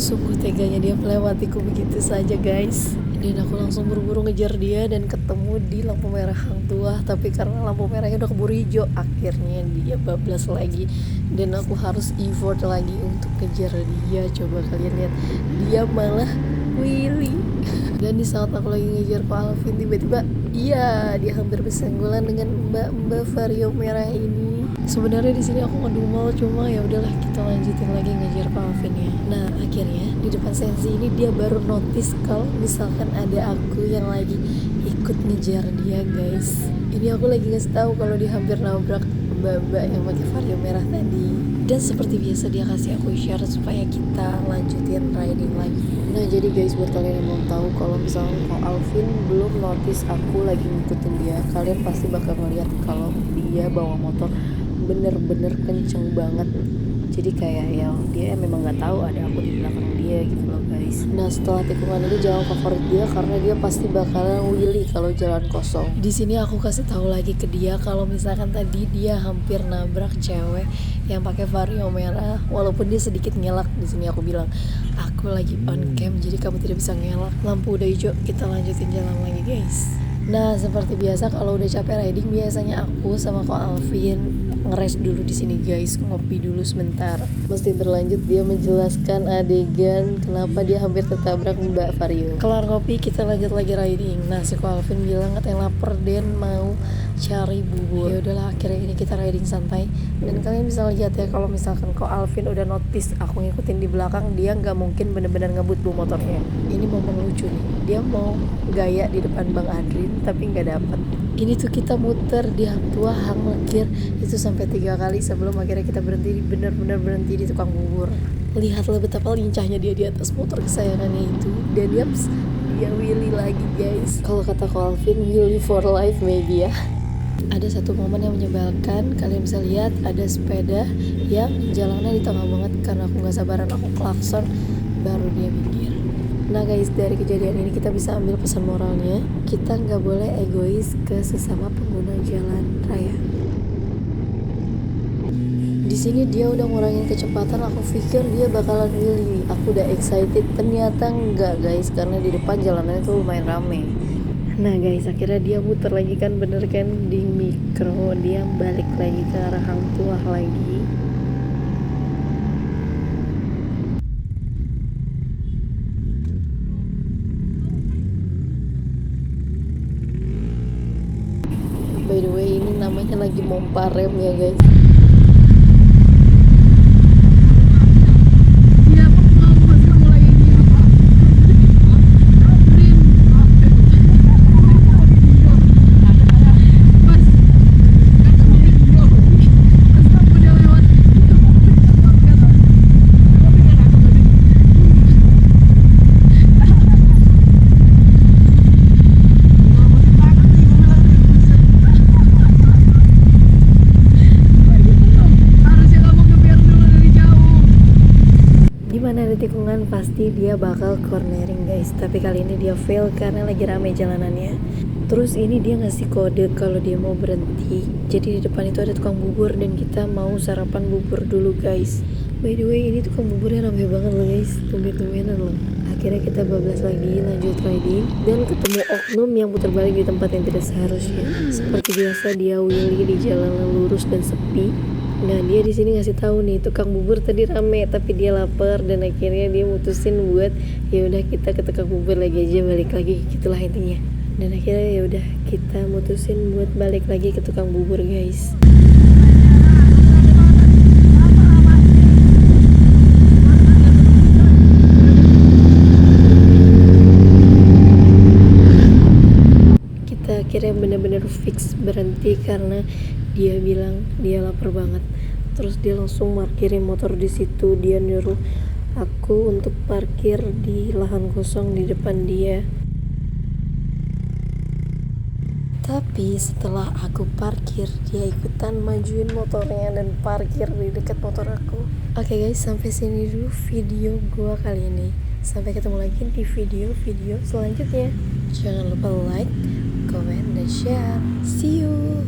Sungguh teganya dia melewatiku begitu saja guys. Dan aku langsung buru-buru ngejar dia dan ketemu di lampu merah Hang Tuah. Tapi karena lampu merahnya udah keburu hijau, akhirnya dia bablas lagi. Dan aku harus effort lagi untuk kejar dia. Coba kalian lihat, dia malah Willy. Dan di saat aku lagi ngejar Pak Alvin, tiba-tiba iya, dia hampir bersenggolan dengan mbak vario merah ini. Sebenarnya di sini aku ngedumel, cuma ya udahlah kita lanjutin lagi ngejar Pak Alvin ya. Nah akhirnya di depan Sensi ini dia baru notice kalau misalkan ada aku yang lagi ikut ngejar dia guys. Ini aku lagi ngasih tahu kalau dia hampir nabrak mbak yang pakai vario merah tadi. Dan seperti biasa dia kasih aku isyarat supaya kita lanjutin riding lagi. Nah jadi guys, buat kalian yang mau tahu kalau misalnya Ko Alvin belum notice aku lagi ngikutin dia, kalian pasti bakal ngeliat kalau dia bawa motor bener-bener kenceng banget. Jadi kayak ya dia memang nggak tahu ada aku di belakang dia gitu loh guys. Nah setelah tikungan ini jangan favorit dia karena dia pasti bakalan wheelie kalau jalan kosong. Di sini aku kasih tahu lagi ke dia kalau misalkan tadi dia hampir nabrak cewek yang pakai vario merah, walaupun dia sedikit ngelak. Di sini aku bilang aku lagi on cam jadi kamu tidak bisa ngelak. Lampu udah hijau, kita lanjutin jalan lagi guys. Nah seperti biasa kalau udah capek riding biasanya aku sama Ko Alvin ngeres dulu di sini guys, ngopi dulu sebentar. Mesti berlanjut dia menjelaskan adegan kenapa dia hampir tertabrak Mbak Vario. Kelar ngopi kita lanjut lagi riding. Nah si Ko Alvin bilang katanya lapar dan mau cari bubur. Ya udahlah akhirnya ini kita riding santai. Dan kalian bisa lihat ya kalau misalkan Ko Alvin udah notice aku ngikutin di belakang, dia nggak mungkin bener-bener ngebut bu motornya. Ini momen lucu nih. Dia mau gaya di depan Bang Adrin tapi nggak dapet. Ini tuh kita muter di Hang Tuah, Hang Lekir itu sampai 3 kali sebelum akhirnya kita berhenti, benar-benar berhenti di tukang bubur. Lihatlah betapa lincahnya dia di atas motor kesayangannya itu. Dan yaps, dia wheelie lagi guys. Kalau kata Ko Alvin, wheelie for life maybe ya. Ada satu momen yang menyebalkan, kalian bisa lihat ada sepeda yang jalannya di tengah banget. Karena aku gak sabaran, aku klakson baru dia minggir. Nah guys, dari kejadian ini kita bisa ambil pesan moralnya, kita nggak boleh egois ke sesama pengguna jalan raya. Di sini dia udah ngurangin kecepatan, aku pikir dia bakalan wheelie. Aku udah excited, ternyata enggak guys, karena di depan jalannya tuh lumayan rame. Nah guys, akhirnya dia muter lagi kan, bener kan, di mikro dia balik lagi ke arah Hang Tuah lagi. By the way, ini namanya lagi mompa rem ya guys. Dimana ada tikungan pasti dia bakal cornering guys, tapi kali ini dia fail karena lagi rame jalanannya. Terus ini dia ngasih kode kalau dia mau berhenti. Jadi di depan itu ada tukang bubur dan kita mau sarapan bubur dulu guys. By the way, ini tukang buburnya rame banget loh guys, tumben-tumbenan loh. Akhirnya kita bablas lagi, lanjut riding dan ketemu oknum yang putar balik di tempat yang tidak seharusnya. Seperti biasa dia wheelie di jalan yang lurus dan sepi. Nah dia di sini ngasih tahu nih tukang bubur tadi rame tapi dia lapar dan akhirnya dia mutusin buat ya udah kita ke tukang bubur lagi aja, balik lagi, gitulah intinya. Dan akhirnya ya udah kita mutusin buat balik lagi ke tukang bubur guys. Kita akhirnya bener-bener fix berhenti karena dia bilang dia lapar banget. Terus dia langsung parkirin motor di situ. Dia nyuruh aku untuk parkir di lahan kosong di depan dia. Tapi setelah aku parkir, dia ikutan majuin motornya dan parkir di dekat motor aku. Oke guys, sampai sini dulu video gua kali ini. Sampai ketemu lagi di video selanjutnya. Jangan lupa like, comment, dan share. See you.